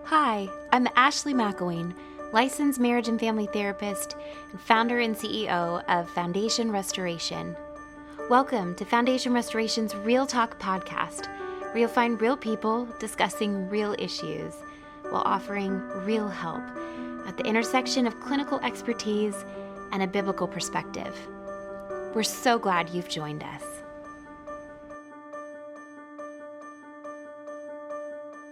Hi, I'm Ashley McElwain, licensed marriage and family therapist and founder and CEO of Foundation Restoration. Welcome to Foundation Restoration's Real Talk podcast, where you'll find real people discussing real issues while offering real help at the intersection of clinical expertise and a biblical perspective. We're so glad you've joined us.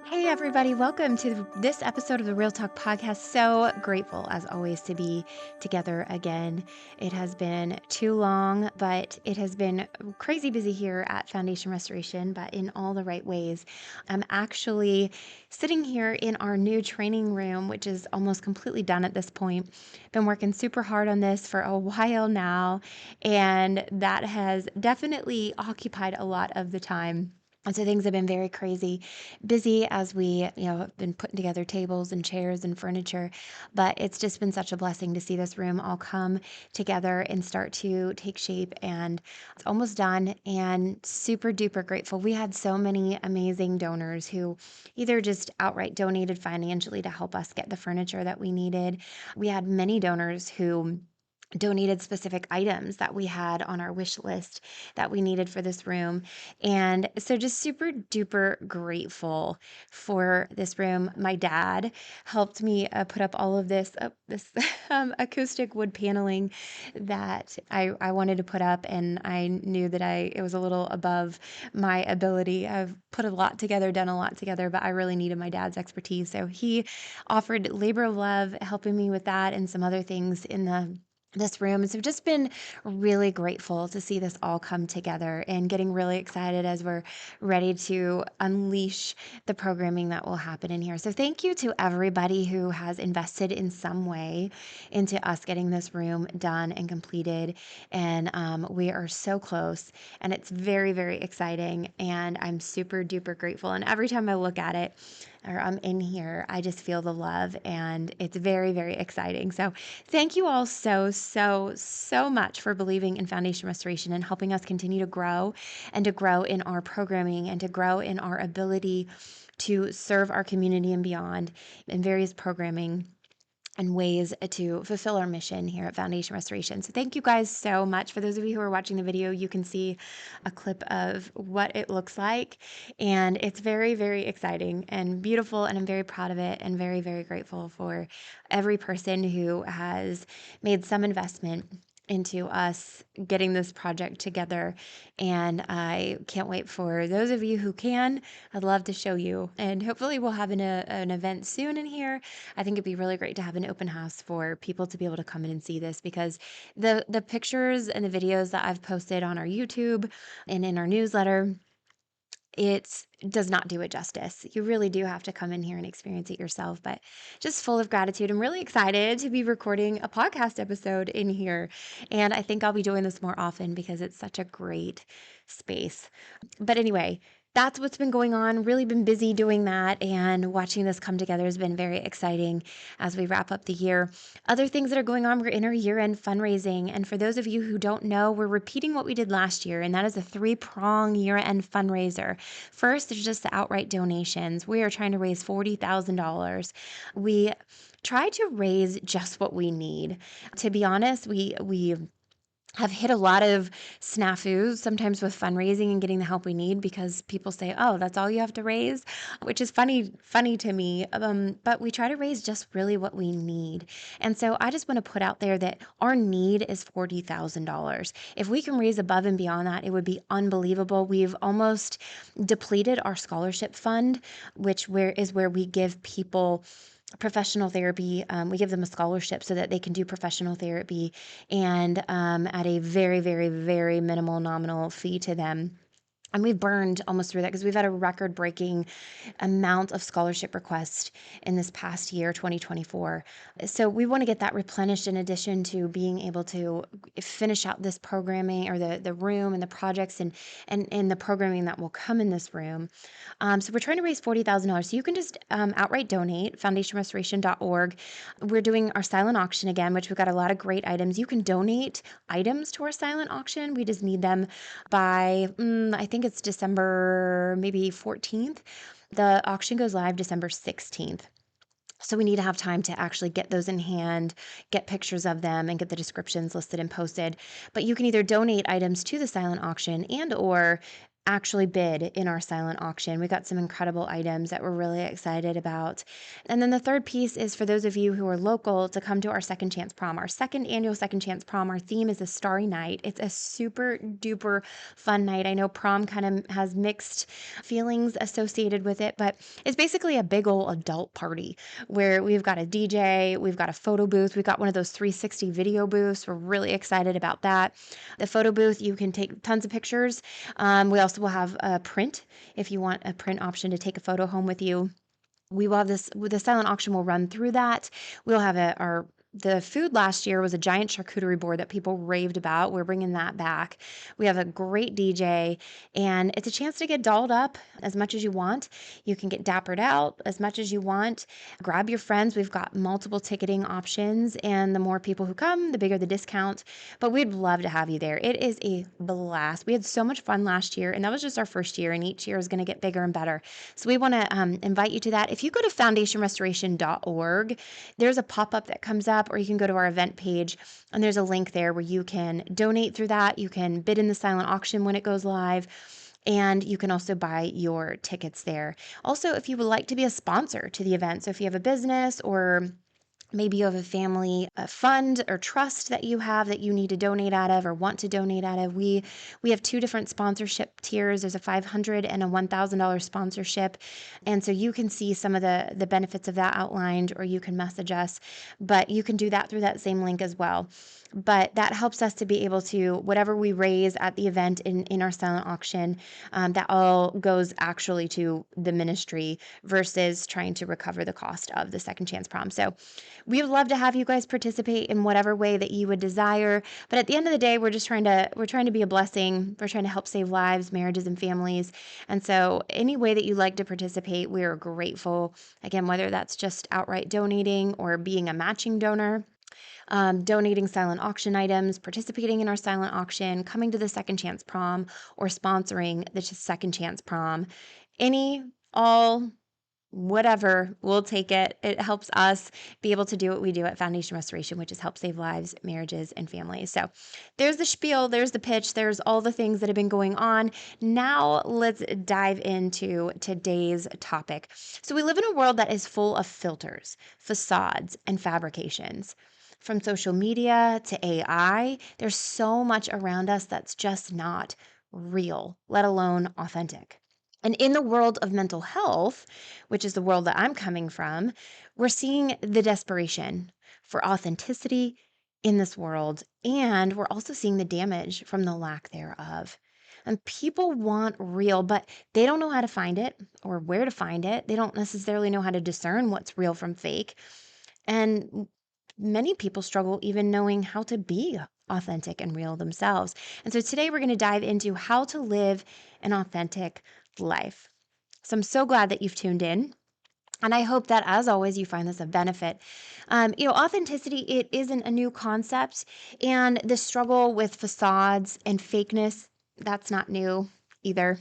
Hey, everybody, welcome to this episode of the Real Talk podcast. So grateful, as always, to be together again. It has been too long, but it has been crazy busy here at Foundation Restoration, but in all the right ways. I'm actually sitting here in our new training room, which is almost completely done at this point. Been working super hard on this for a while now, and that has definitely occupied a lot of the time. And so things have been very crazy, busy as we, have been putting together tables and chairs and furniture. But it's just been such a blessing to see this room all come together and start to take shape. And it's almost done and super duper grateful. We had so many amazing donors who either just outright donated financially to help us get the furniture that we needed. We had many donors who donated specific items that we had on our wish list that we needed for this room. And so just super duper grateful for this room. My dad helped me put up all of this acoustic wood paneling that I wanted to put up, and I knew that it was a little above my ability. I've put a lot together, done a lot together, but I really needed my dad's expertise. So he offered labor of love, helping me with that and some other things in this room. And so just been really grateful to see this all come together and getting really excited as we're ready to unleash the programming that will happen in here. So thank you to everybody who has invested in some way into us getting this room done and completed. And we are so close, and it's very, very exciting. And I'm super duper grateful. And every time I look at it, or I'm in here, I just feel the love, and it's very, very exciting. So thank you all so much for believing in Foundation Restoration and helping us continue to grow and to grow in our programming and to grow in our ability to serve our community and beyond in various programming and ways to fulfill our mission here at Foundation Restoration. So thank you guys so much. For those of you who are watching the video, you can see a clip of what it looks like. And it's very, very exciting and beautiful. And I'm very proud of it and very, very grateful for every person who has made some investment into us getting this project together. And I can't wait for those of you who can. I'd love to show you. And hopefully we'll have an event soon in here. I think it'd be really great to have an open house for people to be able to come in and see this, because the pictures and the videos that I've posted on our YouTube and in our newsletter, it does not do it justice. You really do have to come in here and experience it yourself. But just full of gratitude. I'm really excited to be recording a podcast episode in here. And I think I'll be doing this more often because it's such a great space. But anyway, that's what's been going on. Really been busy doing that, and watching this come together has been very exciting as we wrap up the year. Other things that are going on, we're in our year-end fundraising. And for those of you who don't know, we're repeating what we did last year, and that is a 3-prong year-end fundraiser. First, there's just the outright donations. We are trying to raise $40,000. We try to raise just what we need. To be honest, we have hit a lot of snafus sometimes with fundraising and getting the help we need, because people say, oh, that's all you have to raise, which is funny to me. But we try to raise just really what we need. And so I just want to put out there that our need is $40,000. If we can raise above and beyond that, it would be unbelievable. We've almost depleted our scholarship fund, which is where we give people professional therapy. We give them a scholarship so that they can do professional therapy, and at a very, very, very minimal nominal fee to them. And we've burned almost through that because we've had a record-breaking amount of scholarship requests in this past year, 2024. So we want to get that replenished, in addition to being able to finish out this programming, or the room and the projects and the programming that will come in this room. So we're trying to raise $40,000. So you can just outright donate, foundationrestoration.org. We're doing our silent auction again, which we've got a lot of great items. You can donate items to our silent auction. We just need them by, I think it's December maybe 14th. The auction goes live December 16th. So we need to have time to actually get those in hand, get pictures of them, and get the descriptions listed and posted. But you can either donate items to the silent auction and or actually bid in our silent auction. We got some incredible items that we're really excited about. And then the third piece is for those of you who are local to come to our Second Chance Prom. Our second annual Second Chance Prom, our theme is a starry night. It's a super duper fun night. I know prom kind of has mixed feelings associated with it, but it's basically a big old adult party where we've got a DJ, we've got a photo booth, we've got one of those 360 video booths. We're really excited about that. The photo booth, you can take tons of pictures. We also will have a print if you want a print option to take a photo home with you. We will have the silent auction will run through that. We'll have the food last year was a giant charcuterie board that people raved about. We're bringing that back. We have a great DJ, and it's a chance to get dolled up as much as you want. You can get dappered out as much as you want. Grab your friends. We've got multiple ticketing options, and the more people who come, the bigger the discount. But we'd love to have you there. It is a blast. We had so much fun last year, and that was just our first year, and each year is going to get bigger and better. So we want to invite you to that. If you go to foundationrestoration.org, there's a pop-up that comes up, or you can go to our event page, and there's a link there where you can donate through that. You can bid in the silent auction when it goes live, and you can also buy your tickets there. Also, if you would like to be a sponsor to the event, so if you have a business or maybe you have a family a fund or trust that you have that you need to donate out of or want to donate out of. We have two different sponsorship tiers. There's a $500 and a $1,000 sponsorship. And so you can see some of the benefits of that outlined, or you can message us, but you can do that through that same link as well. But that helps us to be able to, whatever we raise at the event in our silent auction, that all goes actually to the ministry versus trying to recover the cost of the Second Chance Prom. So we would love to have you guys participate in whatever way that you would desire. But at the end of the day, we're trying to be a blessing. We're trying to help save lives, marriages, and families. And so any way that you like to participate, we are grateful. Again, whether that's just outright donating or being a matching donor. Donating silent auction items, participating in our silent auction, coming to the Second Chance Prom, or sponsoring the Second Chance Prom. Any, all, whatever, we'll take it. It helps us be able to do what we do at Foundation Restoration, which is help save lives, marriages, and families. So there's the spiel, there's the pitch, there's all the things that have been going on. Now let's dive into today's topic. So we live in a world that is full of filters, facades, and fabrications. From social media to AI, there's so much around us that's just not real, let alone authentic. And in the world of mental health, which is the world that I'm coming from, we're seeing the desperation for authenticity in this world. And we're also seeing the damage from the lack thereof. And people want real, but they don't know how to find it or where to find it. They don't necessarily know how to discern what's real from fake. And many people struggle even knowing how to be authentic and real themselves. And so today we're going to dive into how to live an authentic life. So I'm so glad that you've tuned in. And I hope that, as always, you find this a benefit. Authenticity, it isn't a new concept. And the struggle with facades and fakeness, that's not new either.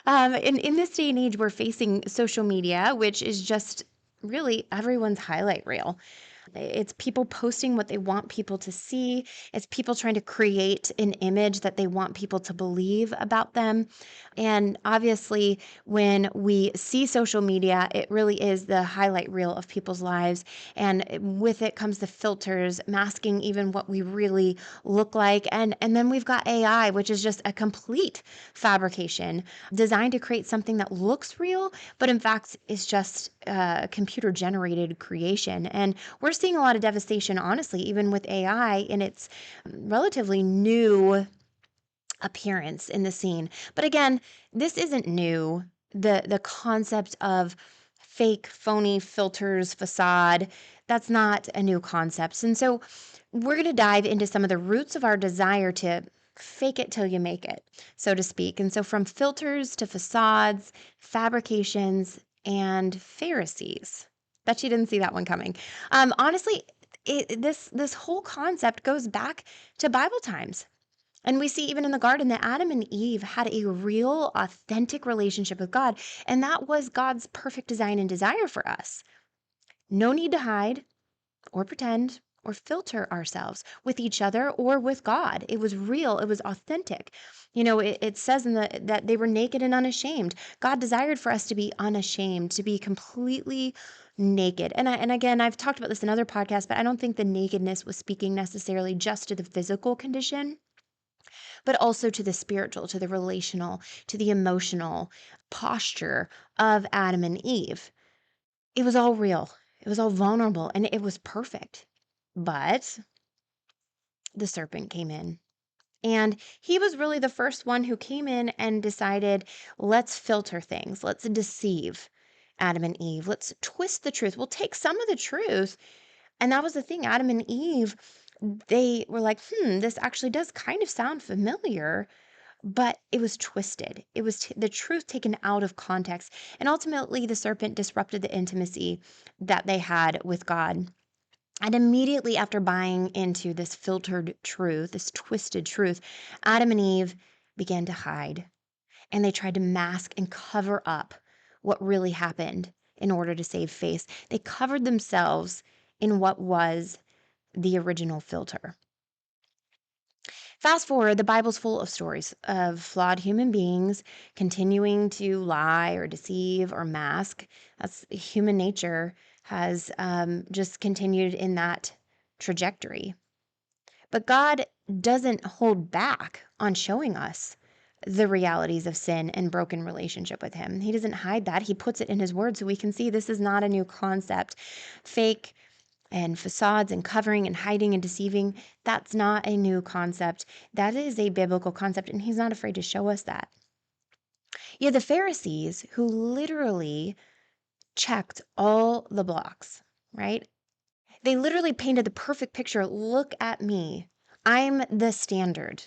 In this day and age, we're facing social media, which is just really everyone's highlight reel. It's people posting what they want people to see. It's people trying to create an image that they want people to believe about them. And obviously, when we see social media, it really is the highlight reel of people's lives. And with it comes the filters, masking even what we really look like. And then we've got AI, which is just a complete fabrication designed to create something that looks real, but in fact is just computer generated creation. And we're seeing a lot of devastation, honestly, even with AI in its relatively new appearance in the scene. But again, this isn't new. The concept of fake, phony filters, facade, that's not a new concept. And so we're going to dive into some of the roots of our desire to fake it till you make it, so to speak. And so from filters to facades, fabrications, and Pharisees. Bet you didn't see that one coming. Honestly, this whole concept goes back to Bible times. And we see even in the garden that Adam and Eve had a real, authentic relationship with God. And that was God's perfect design and desire for us. No need to hide or pretend or filter ourselves with each other or with God. It was real, it was authentic. It says that they were naked and unashamed. God desired for us to be unashamed, to be completely naked. And again, I've talked about this in other podcasts, but I don't think the nakedness was speaking necessarily just to the physical condition, but also to the spiritual, to the relational, to the emotional posture of Adam and Eve. It was all real. It was all vulnerable and it was perfect. But the serpent came in. And he was really the first one who came in and decided, let's filter things. Let's deceive Adam and Eve. Let's twist the truth. We'll take some of the truth. And that was the thing. Adam and Eve, they were like, this actually does kind of sound familiar, but it was twisted. It was the truth taken out of context. And ultimately, the serpent disrupted the intimacy that they had with God. And immediately after buying into this filtered truth, this twisted truth, Adam and Eve began to hide, and they tried to mask and cover up what really happened in order to save face. They covered themselves in what was the original filter. Fast forward, the Bible's full of stories of flawed human beings continuing to lie or deceive or mask. That's human nature has just continued in that trajectory. But God doesn't hold back on showing us the realities of sin and broken relationship with Him. He doesn't hide that. He puts it in His Word so we can see this is not a new concept. Fake and facades and covering and hiding and deceiving, that's not a new concept. That is a biblical concept, and He's not afraid to show us that. Yeah, the Pharisees, who literally checked all the blocks, right? They literally painted the perfect picture. Look at me. I'm the standard.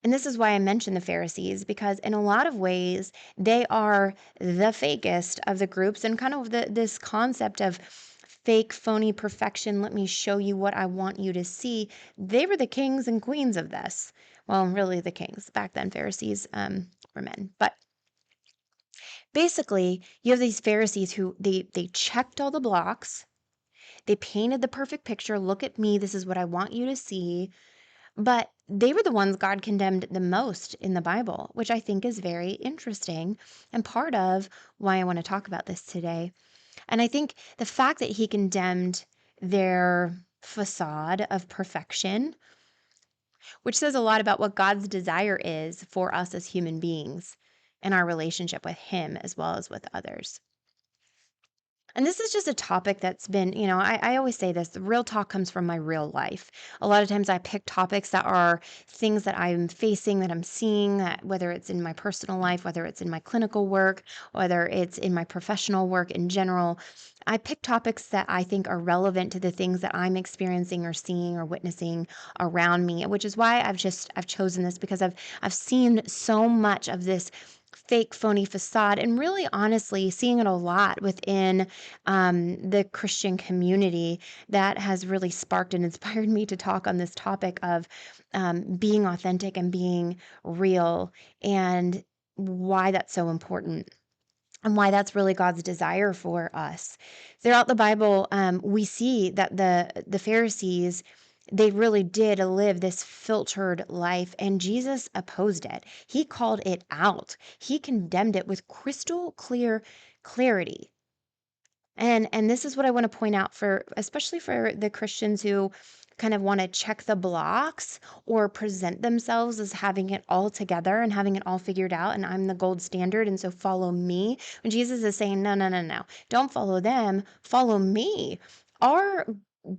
And this is why I mentioned the Pharisees, because in a lot of ways, they are the fakest of the groups, and kind of this concept of fake, phony perfection. Let me show you what I want you to see. They were the kings and queens of this. Well, really the kings. Back then, Pharisees were men. But basically, you have these Pharisees who they checked all the blocks. They painted the perfect picture. Look at me. This is what I want you to see. But they were the ones God condemned the most in the Bible, which I think is very interesting and part of why I want to talk about this today. And I think the fact that He condemned their facade of perfection, which says a lot about what God's desire is for us as human beings and our relationship with Him as well as with others. And this is just a topic that's been, I always say this, the real talk comes from my real life. A lot of times I pick topics that are things that I'm facing, that I'm seeing, that whether it's in my personal life, whether it's in my clinical work, whether it's in my professional work in general. I pick topics that I think are relevant to the things that I'm experiencing or seeing or witnessing around me, which is why I've chosen this, because I've seen so much of this fake, phony facade, and really honestly seeing it a lot within the Christian community, that has really sparked and inspired me to talk on this topic of being authentic and being real, and why that's so important and why that's really God's desire for us. Throughout the Bible, we see that the Pharisees, they really did live this filtered life, and Jesus opposed it. He called it out. He condemned it with crystal clear clarity. And this is what I want to point out, for especially for the Christians who kind of want to check the blocks or present themselves as having it all together and having it all figured out, and I'm the gold standard, and so follow me. When Jesus is saying, no, no, no, no, don't follow them, follow me. Our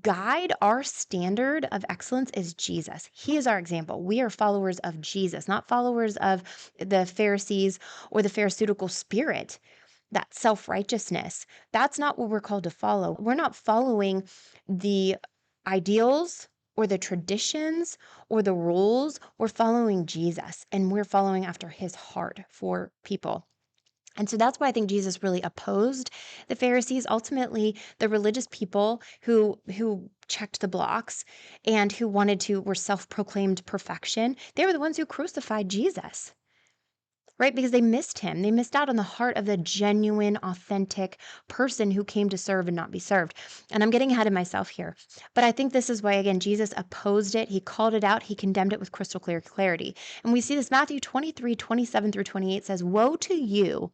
guide, our standard of excellence is Jesus. He is our example. We are followers of Jesus, not followers of the Pharisees or the Pharisaical spirit, that self-righteousness. That's not what we're called to follow. We're not following the ideals or the traditions or the rules. We're following Jesus, and we're following after His heart for people. And so that's why I think Jesus really opposed the Pharisees. Ultimately, the religious people who checked the blocks and who were self-proclaimed perfection, they were the ones who crucified Jesus. right? Because they missed him. They missed out on the heart of the genuine, authentic person who came to serve and not be served. And I'm getting ahead of myself here. But I think this is why, again, Jesus opposed it. He called it out. He condemned it with crystal clear clarity. And we see this Matthew 23:27-28 says, "Woe to you,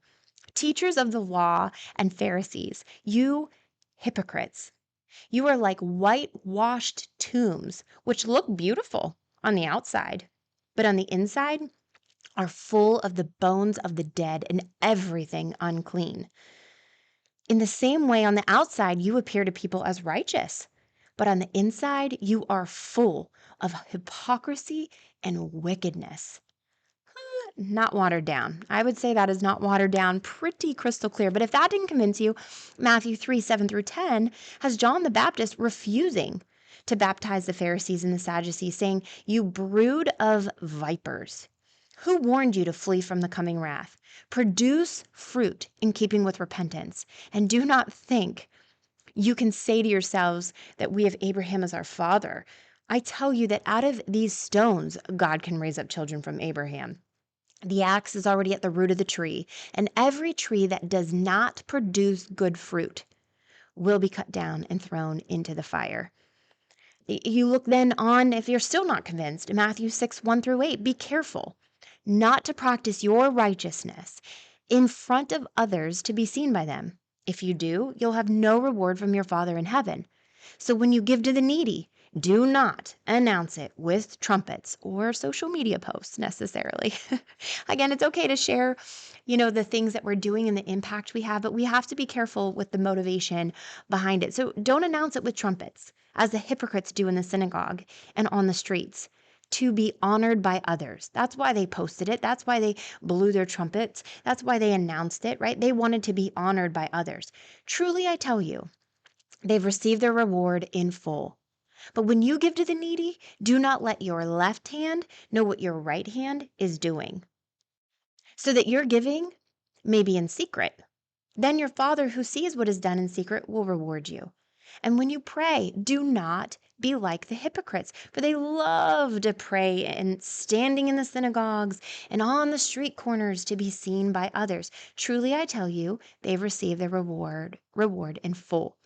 teachers of the law and Pharisees, you hypocrites! You are like whitewashed tombs, which look beautiful on the outside, but on the inside are full of the bones of the dead and everything unclean. In the same way, on the outside, you appear to people as righteous, but on the inside, you are full of hypocrisy and wickedness." Not watered down. I would say that is not watered down, pretty crystal clear. But if that didn't convince you, Matthew 3:7-10 has John the Baptist refusing to baptize the Pharisees and the Sadducees, saying, "You brood of vipers. Who warned you to flee from the coming wrath? Produce fruit in keeping with repentance, and do not think you can say to yourselves that we have Abraham as our father. I tell you that out of these stones, God can raise up children from Abraham. The axe is already at the root of the tree, and every tree that does not produce good fruit will be cut down and thrown into the fire." You look then on, if you're still not convinced, Matthew 6:1-8. Be careful not to practice your righteousness in front of others to be seen by them. If you do, you'll have no reward from your Father in heaven. So when you give to the needy, do not announce it with trumpets or social media posts necessarily. Again, it's okay to share, the things that we're doing and the impact we have, but we have to be careful with the motivation behind it. So don't announce it with trumpets, as the hypocrites do in the synagogue and on the streets, to be honored by others. That's why they posted it. That's why they blew their trumpets. That's why they announced it, right? They wanted to be honored by others. Truly, I tell you, they've received their reward in full. But when you give to the needy, do not let your left hand know what your right hand is doing, so that your giving may be in secret. Then your Father who sees what is done in secret will reward you. And when you pray, do not be like the hypocrites, for they love to pray and standing in the synagogues and on the street corners to be seen by others. Truly, I tell you, they've received their reward in full.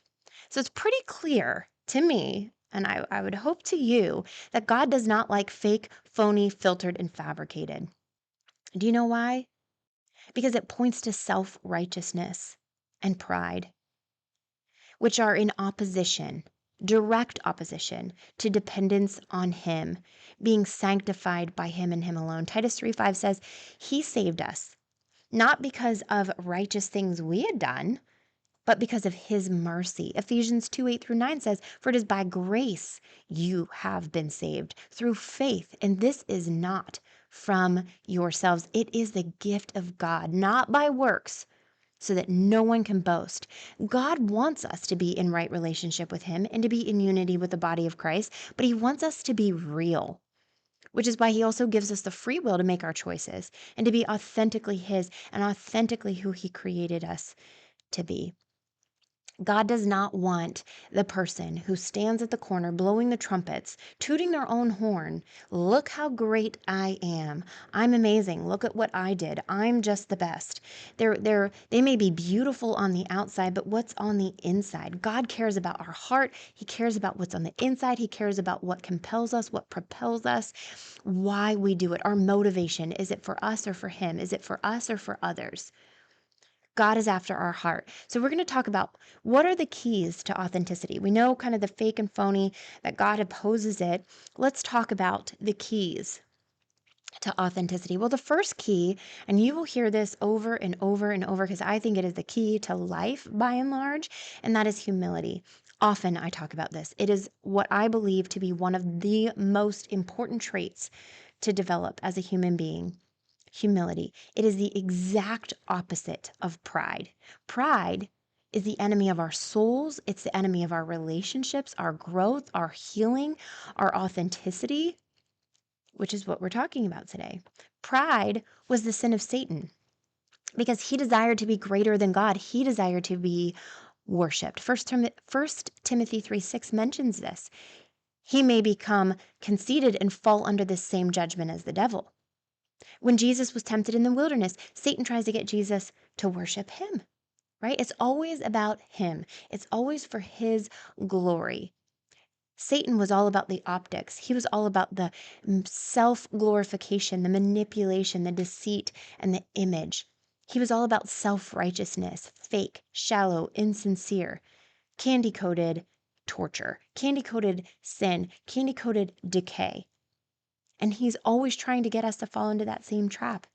So it's pretty clear to me, and I would hope to you, that God does not like fake, phony, filtered, and fabricated. Do you know why? Because it points to self-righteousness and pride, which are in opposition, direct opposition to dependence on Him, being sanctified by Him and Him alone. Titus 3:5 says, He saved us, not because of righteous things we had done, but because of His mercy. Ephesians 2:8-9 says, "For it is by grace you have been saved, through faith, and this is not from yourselves. It is the gift of God, not by works, so that no one can boast." God wants us to be in right relationship with Him and to be in unity with the body of Christ, but He wants us to be real, which is why He also gives us the free will to make our choices and to be authentically His and authentically who He created us to be. God does not want the person who stands at the corner blowing the trumpets, tooting their own horn. "Look how great I am. I'm amazing. Look at what I did. I'm just the best." They may be beautiful on the outside, but what's on the inside? God cares about our heart. He cares about what's on the inside. He cares about what compels us, what propels us, why we do it, our motivation. Is it for us or for Him? Is it for us or for others? God is after our heart. So we're going to talk about what are the keys to authenticity. We know kind of the fake and phony, that God opposes it. Let's talk about the keys to authenticity. Well, the first key, and you will hear this over and over and over because I think it is the key to life by and large, and that is humility. Often I talk about this. It is what I believe to be one of the most important traits to develop as a human being. Humility. It is the exact opposite of pride. Pride is the enemy of our souls. It's the enemy of our relationships, our growth, our healing, our authenticity, which is what we're talking about today. Pride was the sin of Satan because he desired to be greater than God. He desired to be worshipped. First Timothy 3:6 mentions this. He may become conceited and fall under the same judgment as the devil. When Jesus was tempted in the wilderness, Satan tries to get Jesus to worship him, right? It's always about him. It's always for his glory. Satan was all about the optics. He was all about the self-glorification, the manipulation, the deceit, and the image. He was all about self-righteousness, fake, shallow, insincere, candy-coated torture, candy-coated sin, candy-coated decay. And he's always trying to get us to fall into that same trap,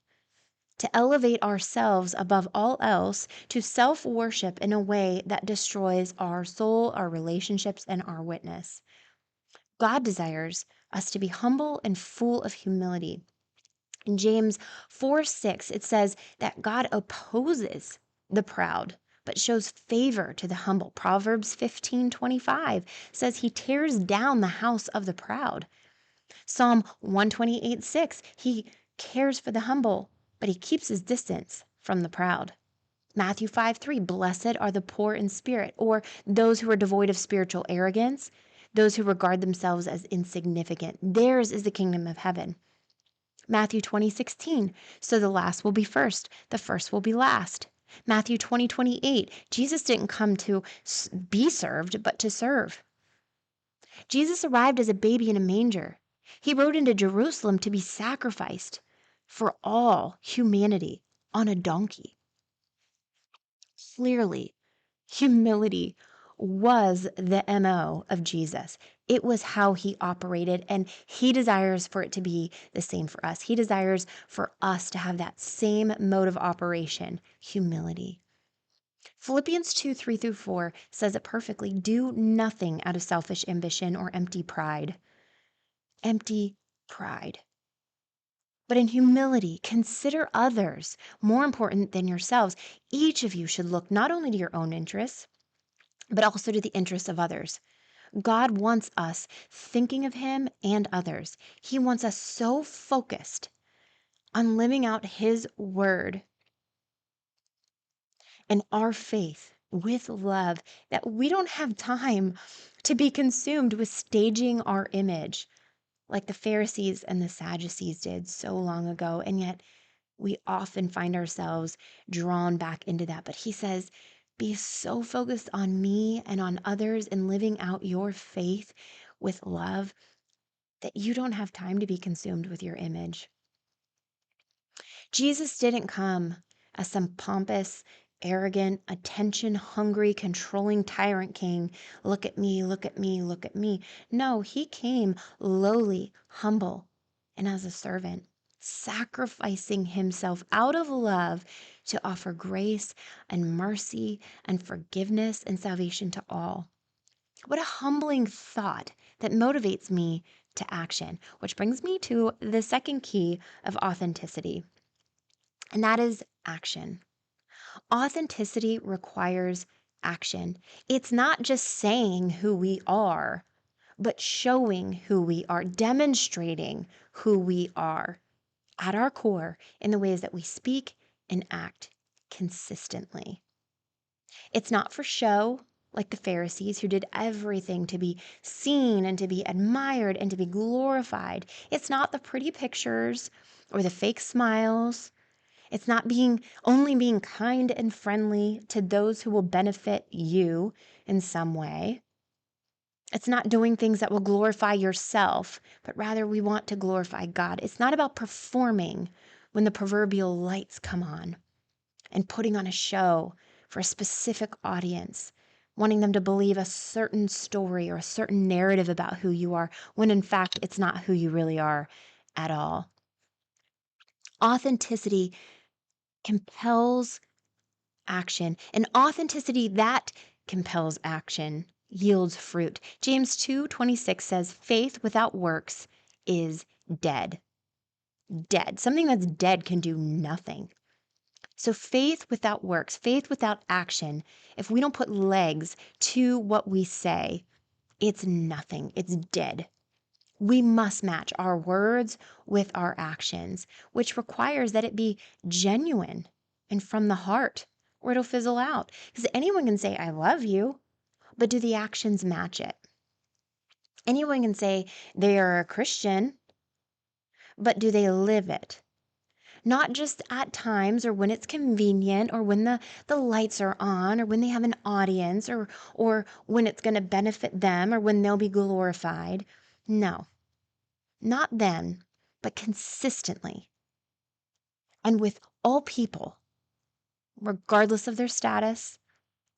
to elevate ourselves above all else, to self-worship in a way that destroys our soul, our relationships, and our witness. God desires us to be humble and full of humility. In James 4:6, it says that God opposes the proud, but shows favor to the humble. Proverbs 15:25 says he tears down the house of the proud. Psalm 128:6, he cares for the humble, but he keeps his distance from the proud. Matthew 5:3, blessed are the poor in spirit, or those who are devoid of spiritual arrogance, those who regard themselves as insignificant. Theirs is the kingdom of heaven. Matthew 20:16, so the last will be first, the first will be last. Matthew 20:28, Jesus didn't come to be served, but to serve. Jesus arrived as a baby in a manger. He rode into Jerusalem to be sacrificed for all humanity on a donkey. Clearly, humility was the MO of Jesus. It was how he operated, and he desires for it to be the same for us. He desires for us to have that same mode of operation, humility. Philippians 2:3-4 says it perfectly. Do nothing out of selfish ambition or empty pride. Empty pride. But in humility, consider others more important than yourselves. Each of you should look not only to your own interests, but also to the interests of others. God wants us thinking of him and others. He wants us so focused on living out his word and our faith with love that we don't have time to be consumed with staging our image like the Pharisees and the Sadducees did so long ago. And yet we often find ourselves drawn back into that. But he says, be so focused on me and on others and living out your faith with love that you don't have time to be consumed with your image. Jesus didn't come as some pompous, arrogant, attention-hungry, controlling tyrant king. Look at me, look at me, look at me. No, he came lowly, humble, and as a servant, sacrificing himself out of love to offer grace and mercy and forgiveness and salvation to all. What a humbling thought that motivates me to action, which brings me to the second key of authenticity, and that is action. Authenticity requires action. It's not just saying who we are, but showing who we are, demonstrating who we are at our core in the ways that we speak and act consistently. It's not for show, like the Pharisees who did everything to be seen and to be admired and to be glorified. It's not the pretty pictures or the fake smiles. It's not only being kind and friendly to those who will benefit you in some way. It's not doing things that will glorify yourself, but rather we want to glorify God. It's not about performing when the proverbial lights come on and putting on a show for a specific audience, wanting them to believe a certain story or a certain narrative about who you are, when in fact it's not who you really are at all. Authenticity compels action, and authenticity that compels action yields fruit. James 2:26 says, faith without works is dead. Dead. Something that's dead can do nothing. So faith without works, faith without action, if we don't put legs to what we say, it's nothing. It's dead. We must match our words with our actions, which requires that it be genuine and from the heart, or it'll fizzle out. Because anyone can say, I love you, but do the actions match it? Anyone can say they are a Christian, but do they live it? not just at times or when it's convenient or when the lights are on or when they have an audience or when it's going to benefit them or when they'll be glorified. No, not then, but consistently and with all people, regardless of their status,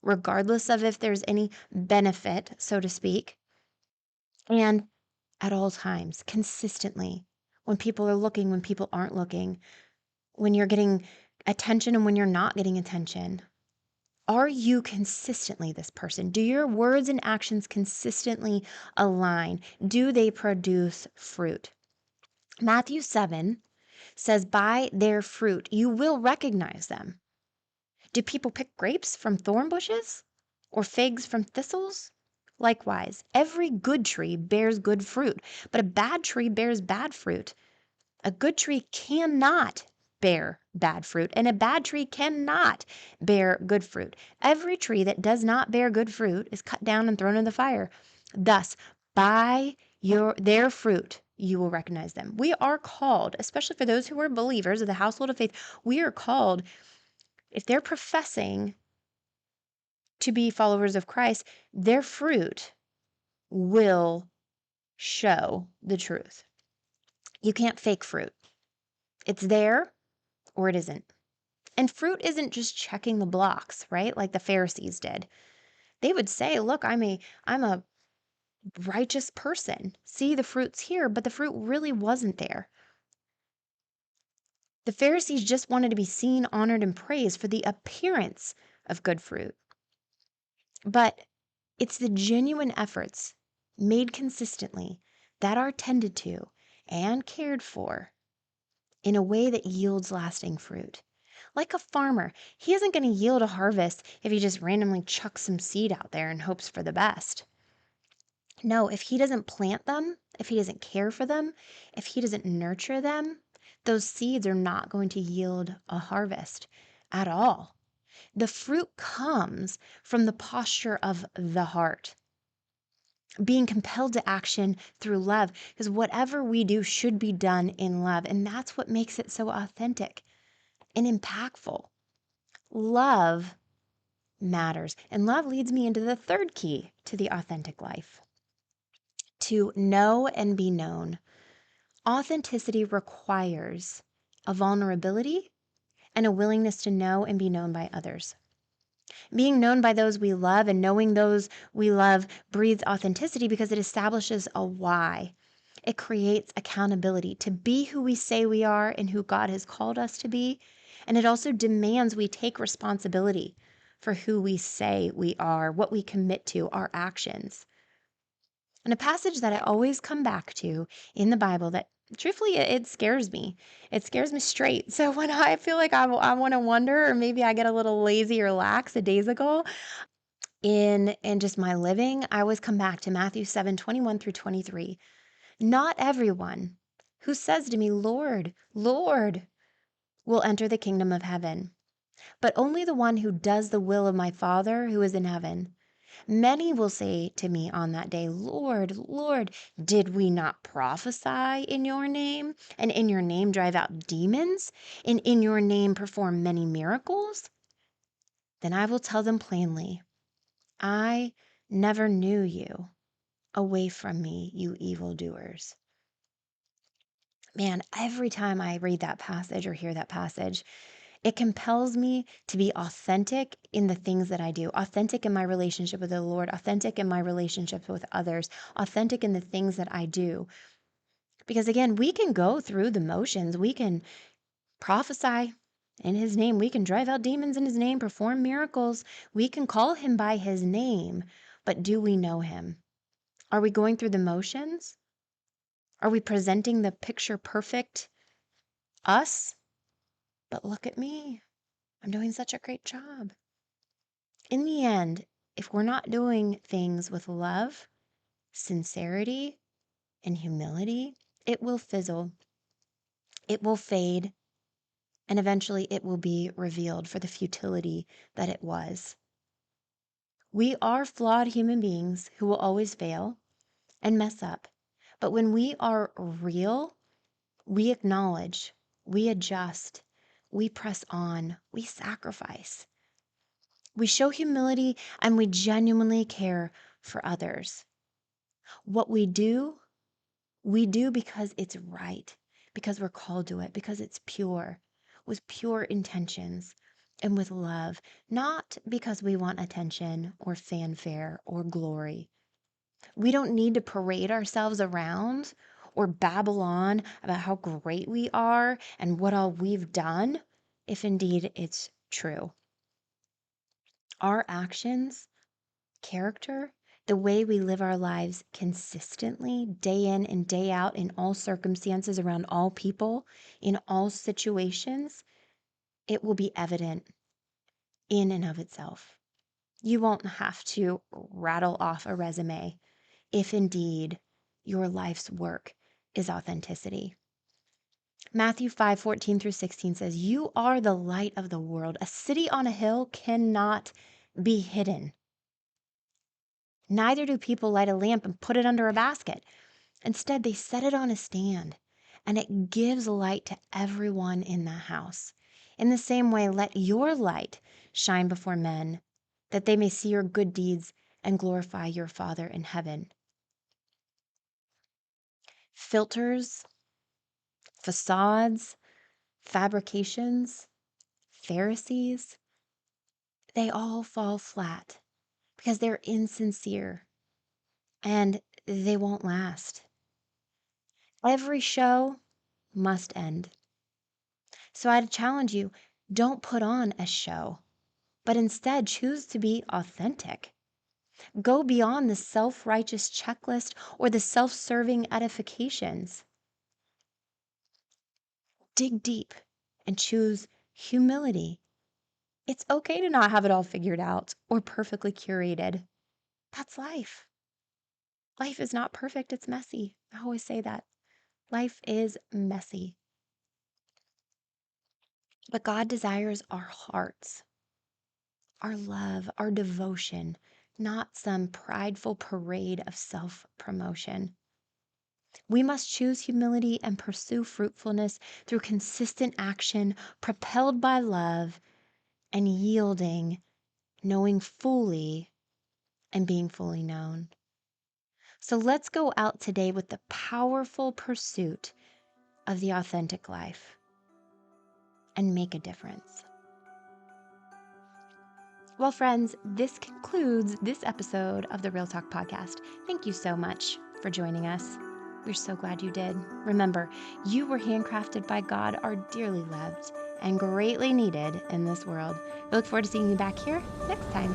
regardless of if there's any benefit, so to speak, and at all times, consistently, when people are looking, when people aren't looking, when you're getting attention and when you're not getting attention. Are you consistently this person? Do your words and actions consistently align? Do they produce fruit? Matthew 7 says, "By their fruit you will recognize them." Do people pick grapes from thorn bushes or figs from thistles? Likewise, every good tree bears good fruit, but a bad tree bears bad fruit. A good tree cannot bear bad fruit, and a bad tree cannot bear good fruit. Every tree that does not bear good fruit is cut down and thrown in the fire. Thus, by their fruit you will recognize them. We are called, especially for those who are believers of the household of faith, we are called, if they're professing to be followers of Christ, their fruit will show the truth. You can't fake fruit. It's there or it isn't. And fruit isn't just checking the blocks, right? Like the Pharisees did. They would say, "Look, I'm a righteous person. See the fruits here," but the fruit really wasn't there. The Pharisees just wanted to be seen, honored, and praised for the appearance of good fruit. But it's the genuine efforts made consistently that are tended to and cared for in a way that yields lasting fruit. Like a farmer, he isn't going to yield a harvest if he just randomly chucks some seed out there and hopes for the best. No, if he doesn't plant them, if he doesn't care for them, if he doesn't nurture them, those seeds are not going to yield a harvest at all. The fruit comes from the posture of the heart, being compelled to action through love, because whatever we do should be done in love. And that's what makes it so authentic and impactful. Love matters. And love leads me into the third key to the authentic life: to know and be known. Authenticity requires a vulnerability and a willingness to know and be known by others. Being known by those we love and knowing those we love breeds authenticity because it establishes a why. It creates accountability to be who we say we are and who God has called us to be. And it also demands we take responsibility for who we say we are, what we commit to, our actions. And a passage that I always come back to in the Bible that truthfully it scares me. It scares me straight. So when I feel like I want to wonder, or maybe I get a little lazy or lax a days ago in just my living, I always come back to Matthew 7:21 through 23. "Not everyone who says to me, 'Lord, Lord,' will enter the kingdom of heaven, but only the one who does the will of my Father who is in heaven. Many will say to me on that day, 'Lord, Lord, did we not prophesy in your name, and in your name drive out demons, and in your name perform many miracles?' Then I will tell them plainly, 'I never knew you. Away from me, you evildoers.'" Man, every time I read that passage or hear that passage, it compels me to be authentic in the things that I do, authentic in my relationship with the Lord, authentic in my relationships with others, authentic in the things that I do. Because again, we can go through the motions, we can prophesy in his name, we can drive out demons in his name, perform miracles, we can call him by his name, but do we know him? Are we going through the motions? Are we presenting the picture perfect us? But look at me. I'm doing such a great job. In the end, if we're not doing things with love, sincerity, and humility, it will fizzle, it will fade, and eventually it will be revealed for the futility that it was. We are flawed human beings who will always fail and mess up. But when we are real, we acknowledge We adjust, we press on, we sacrifice. We show humility and we genuinely care for others. What we do because it's right, because we're called to it, because it's pure, with pure intentions and with love, not because we want attention or fanfare or glory. We don't need to parade ourselves around or babble on about how great we are and what all we've done, if indeed it's true. Our actions, character, the way we live our lives consistently, day in and day out, in all circumstances, around all people, in all situations, it will be evident in and of itself. You won't have to rattle off a resume if indeed your life's work is authenticity. Matthew 5:14-16 says, "You are the light of the world. A city on a hill cannot be hidden. Neither do people light a lamp and put it under a basket. Instead, they set it on a stand, and it gives light to everyone in the house. In the same way, let your light shine before men, that they may see your good deeds and glorify your Father in heaven." Filters, facades, fabrications, Pharisees, they all fall flat because they're insincere and they won't last. Every show must end. So I'd challenge you, don't put on a show, but instead choose to be authentic. Go beyond the self-righteous checklist or the self-serving edifications. Dig deep and choose humility. It's okay to not have it all figured out or perfectly curated. That's life. Life is not perfect, it's messy. I always say that. Life is messy. But God desires our hearts, our love, our devotion, not some prideful parade of self-promotion. We must choose humility and pursue fruitfulness through consistent action, propelled by love and yielding, knowing fully and being fully known. So let's go out today with the powerful pursuit of the authentic life and make a difference. Well, friends, this concludes this episode of the Real Talk Podcast. Thank you so much for joining us. We're so glad you did. Remember, you were handcrafted by God, are dearly loved, and greatly needed in this world. We look forward to seeing you back here next time.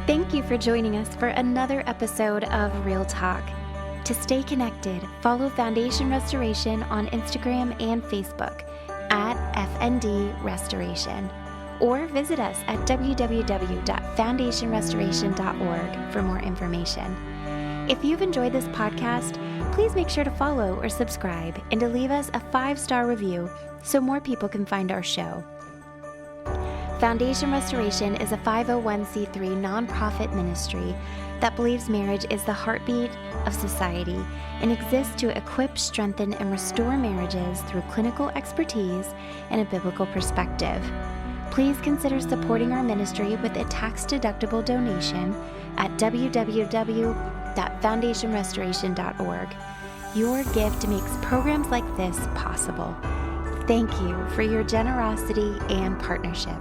Thank you for joining us for another episode of Real Talk. To stay connected, follow Foundation Restoration on Instagram and Facebook at FND Restoration, or visit us at www.foundationrestoration.org for more information. If you've enjoyed this podcast, please make sure to follow or subscribe and to leave us a 5-star review so more people can find our show. Foundation Restoration is a 501c3 nonprofit ministry that believes marriage is the heartbeat of society and exists to equip, strengthen, and restore marriages through clinical expertise and a biblical perspective. Please consider supporting our ministry with a tax-deductible donation at www.foundationrestoration.org. Your gift makes programs like this possible. Thank you for your generosity and partnership.